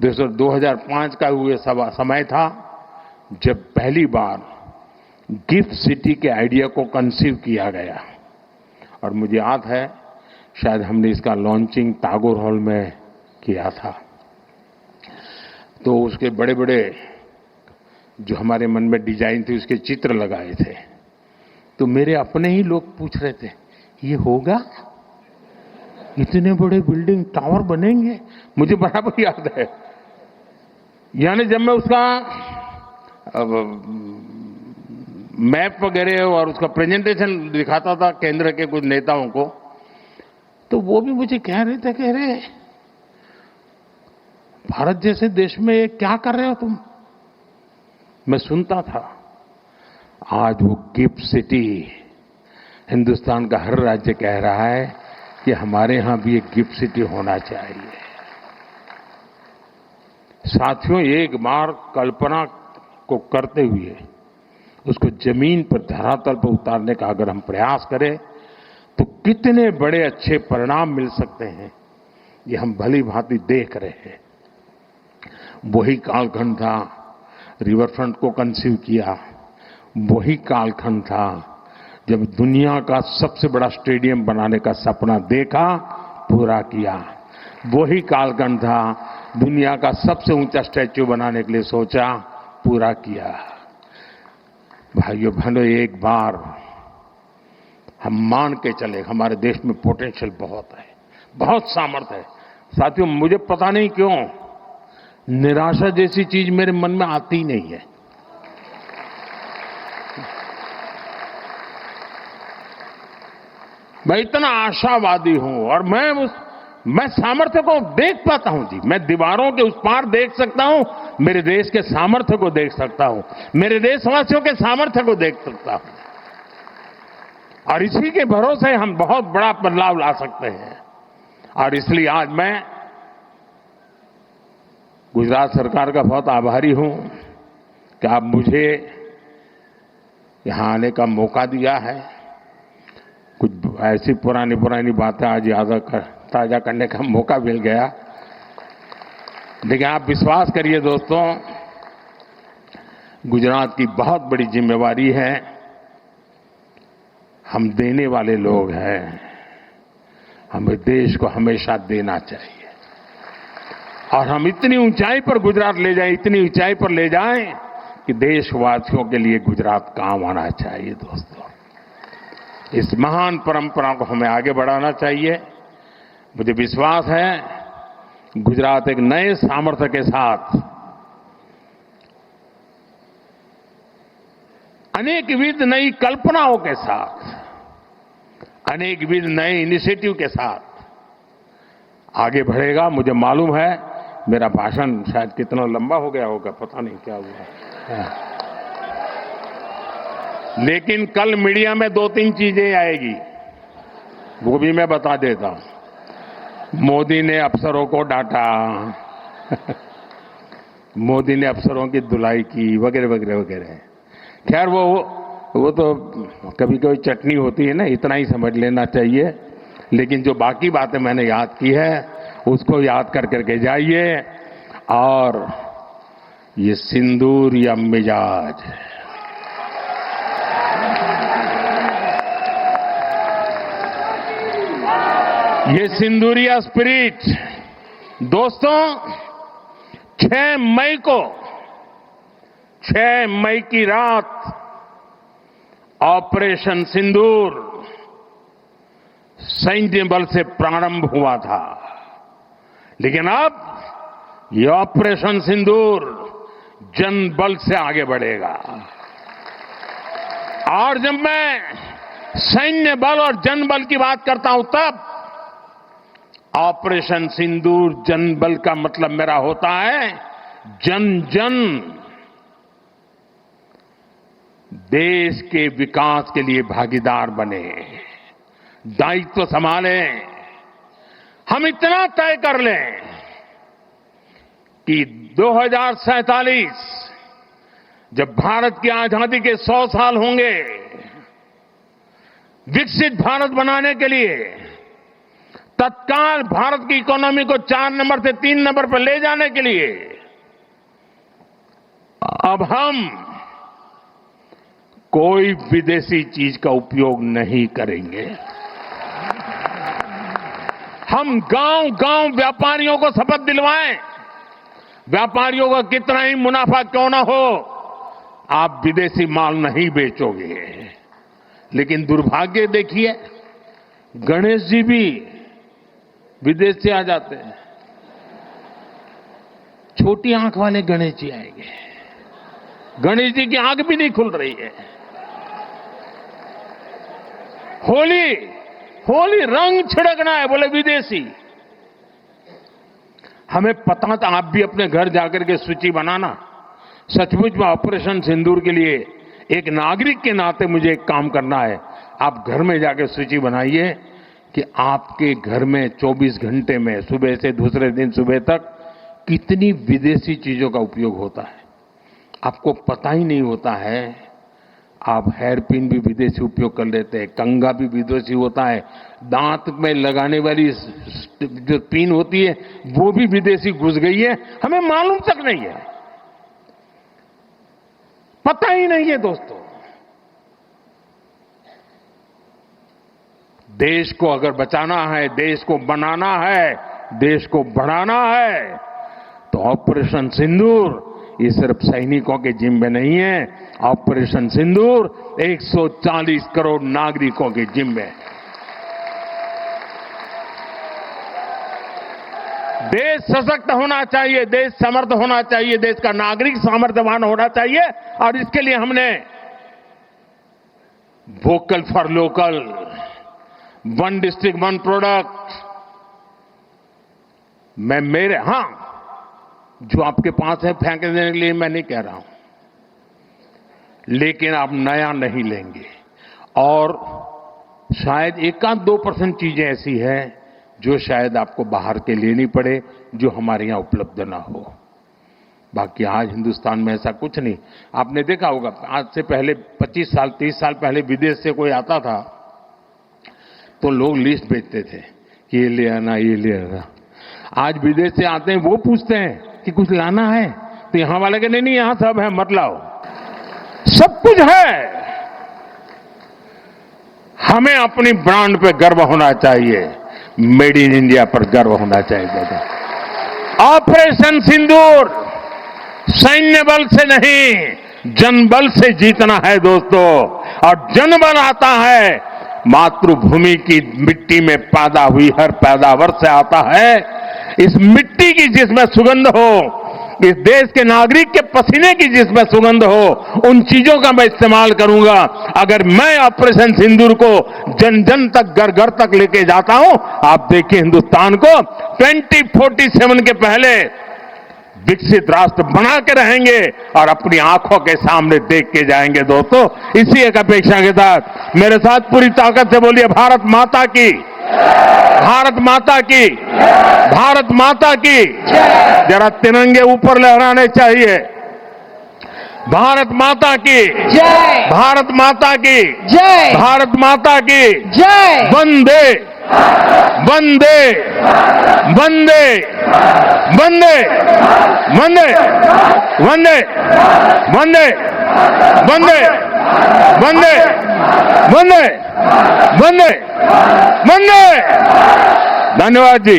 2005 का हुए समय था जब पहली बार गिफ्ट सिटी के आइडिया को कंसीव किया गया। और मुझे याद है शायद हमने इसका लॉन्चिंग टैगोर हॉल में किया था। तो उसके बड़े बड़े जो हमारे मन में डिजाइन थी उसके चित्र लगाए थे। तो मेरे अपने ही लोग पूछ रहे थे, ये होगा? इतने बड़े बिल्डिंग टावर बनेंगे? मुझे बराबर याद है। यानी जब मैं उसका मैप वगैरह और उसका प्रेजेंटेशन दिखाता था केंद्र के कुछ नेताओं को, तो वो भी मुझे कह रहे भारत जैसे देश में क्या कर रहे हो तुम? मैं सुनता था। आज वो गिफ्ट सिटी हिंदुस्तान का हर राज्य कह रहा है कि हमारे यहां भी एक गिफ्ट सिटी होना चाहिए। साथियों, एक बार कल्पना को करते हुए उसको जमीन पर धरातल पर उतारने का अगर हम प्रयास करें तो कितने बड़े अच्छे परिणाम मिल सकते हैं, ये हम भली भांति देख रहे हैं। वही कालखंड था रिवर फ्रंट को कंसीव किया, वही कालखंड था जब दुनिया का सबसे बड़ा स्टेडियम बनाने का सपना देखा, पूरा किया। वही कालखंड था दुनिया का सबसे ऊंचा स्टैच्यू बनाने के लिए सोचा, पूरा किया। भाइयों बहनों, एक बार हम मान के चले हमारे देश में पोटेंशियल बहुत है, बहुत सामर्थ्य है। साथियों, मुझे पता नहीं क्यों निराशा जैसी चीज मेरे मन में आती ही नहीं है। मैं इतना आशावादी हूं और मैं सामर्थ्य को देख पाता हूं जी। मैं दीवारों के उस पार देख सकता हूं, मेरे देश के सामर्थ्य को देख सकता हूं, मेरे देशवासियों के सामर्थ्य को देख सकता हूं। और इसी के भरोसे हम बहुत बड़ा बदलाव ला सकते हैं। और इसलिए आज मैं गुजरात सरकार का बहुत आभारी हूं कि आप मुझे यहां आने का मौका दिया है। कुछ ऐसी पुरानी बातें आज ताजा करने का मौका मिल गया। लेकिन आप विश्वास करिए दोस्तों, गुजरात की बहुत बड़ी जिम्मेवारी है। हम देने वाले लोग हैं, हमें देश को हमेशा देना चाहिए। और हम इतनी ऊंचाई पर गुजरात ले जाएं, इतनी ऊंचाई पर ले जाएं कि देशवासियों के लिए गुजरात काम आना चाहिए। दोस्तों, इस महान परंपरा को हमें आगे बढ़ाना चाहिए। मुझे विश्वास है गुजरात एक नए सामर्थ्य के साथ, अनेकविध नई कल्पनाओं के साथ, अनेकविध नए इनिशिएटिव के साथ आगे बढ़ेगा। मुझे मालूम है मेरा भाषण शायद कितना लंबा हो गया होगा, पता नहीं क्या हुआ, लेकिन कल मीडिया में 2-3 चीजें आएगी, वो भी मैं बता देता हूं। मोदी ने अफसरों को डांटा मोदी ने अफसरों की धुलाई की, वगैरह वगैरह वगैरह। खैर वो तो कभी कभी चटनी होती है ना, इतना ही समझ लेना चाहिए। लेकिन जो बाकी बातें मैंने याद की है उसको याद करके जाइए। और ये सिंदूर या मिजाज, ये सिंदूरिया स्पिरिट, दोस्तों 6 मई की रात ऑपरेशन सिंदूर सैन्य बल से प्रारंभ हुआ था। लेकिन अब ये ऑपरेशन सिंदूर जन बल से आगे बढ़ेगा। और जब मैं सैन्य बल और जन बल की बात करता हूं तब ऑपरेशन सिंदूर जन बल का मतलब मेरा होता है जन जन देश के विकास के लिए भागीदार बने, दायित्व संभालें। हम इतना तय कर लें कि 2047 जब भारत की आजादी के 100 साल होंगे, विकसित भारत बनाने के लिए तत्काल भारत की इकोनॉमी को 4 नंबर से 3 नंबर पर ले जाने के लिए अब हम कोई विदेशी चीज का उपयोग नहीं करेंगे। हम गांव-गांव व्यापारियों को शपथ दिलवाएं, व्यापारियों का कितना ही मुनाफा क्यों ना हो, आप विदेशी माल नहीं बेचोगे। लेकिन दुर्भाग्य देखिए, गणेश जी भी विदेश से आ जाते हैं। छोटी आंख वाले गणेश जी आएंगे, गणेश जी की आंख भी नहीं खुल रही है। होली रंग छिड़कना है, बोले विदेशी। हमें पता था, आप भी अपने घर जाकर के सूची बनाना। सचमुच में ऑपरेशन सिंदूर के लिए एक नागरिक के नाते मुझे एक काम करना है। आप घर में जाकर सूची बनाइए कि आपके घर में 24 घंटे में सुबह से दूसरे दिन सुबह तक कितनी विदेशी चीजों का उपयोग होता है। आपको पता ही नहीं होता है। आप हेयर पिन भी विदेशी उपयोग कर लेते हैं, कंघा भी विदेशी होता है, दांत में लगाने वाली जो पिन होती है वो भी विदेशी घुस गई है, हमें मालूम तक नहीं है, पता ही नहीं है। दोस्तों, देश को अगर बचाना है, देश को बनाना है, देश को बढ़ाना है, तो ऑपरेशन सिंदूर ये सिर्फ सैनिकों के जिम्मे नहीं है। ऑपरेशन सिंदूर 140 करोड़ नागरिकों के जिम्मे है। देश सशक्त होना चाहिए, देश समर्थ होना चाहिए, देश का नागरिक सामर्थ्यवान होना चाहिए। और इसके लिए हमने vocal for local, one district one product, जो आपके पास है फेंक देने के लिए मैं नहीं कह रहा हूं, लेकिन आप नया नहीं लेंगे। और शायद 1-2% चीजें ऐसी हैं जो शायद आपको बाहर के लेनी पड़े, जो हमारे यहां उपलब्ध ना हो। बाकी आज हिंदुस्तान में ऐसा कुछ नहीं। आपने देखा होगा, आज से पहले 25 साल 30 साल पहले विदेश से कोई आता था तो लोग लिस्ट भेजते थे कि ये ले आना, ये ले आना। आज विदेश से आते हैं, वो पूछते हैं कि कुछ लाना है, तो यहां वाले के नहीं, यहां सब है, मत लाओ, सब कुछ है। हमें अपनी ब्रांड पे गर्व होना चाहिए, मेड इन इंडिया पर गर्व होना चाहिए। ऑपरेशन सिंदूर सैन्य बल से नहीं, जनबल से जीतना है दोस्तों। और जनबल आता है मातृभूमि की मिट्टी में पैदा हुई हर पैदावार से आता है। इस मिट्टी की जिसमें सुगंध हो, इस देश के नागरिक के पसीने की जिसमें सुगंध हो, उन चीजों का मैं इस्तेमाल करूंगा। अगर मैं ऑपरेशन सिंदूर को जन जन तक, घर घर तक लेके जाता हूं, आप देखिए हिंदुस्तान को 2047 के पहले विकसित राष्ट्र बना के रहेंगे और अपनी आंखों के सामने देख के जाएंगे। दोस्तों, इसी एक अपेक्षा के साथ मेरे साथ पूरी ताकत से बोलिए, भारत माता की, भारत माता की, भारत माता की। जरा तिरंगे ऊपर लहराने चाहिए। भारत माता की जय, भारत माता की जय, भारत माता की जय। वंदे वंदे वंदे वंदे वंदे वंदे वंदे वंदे वंदे वंदे वंदे वंदे। धन्यवाद जी।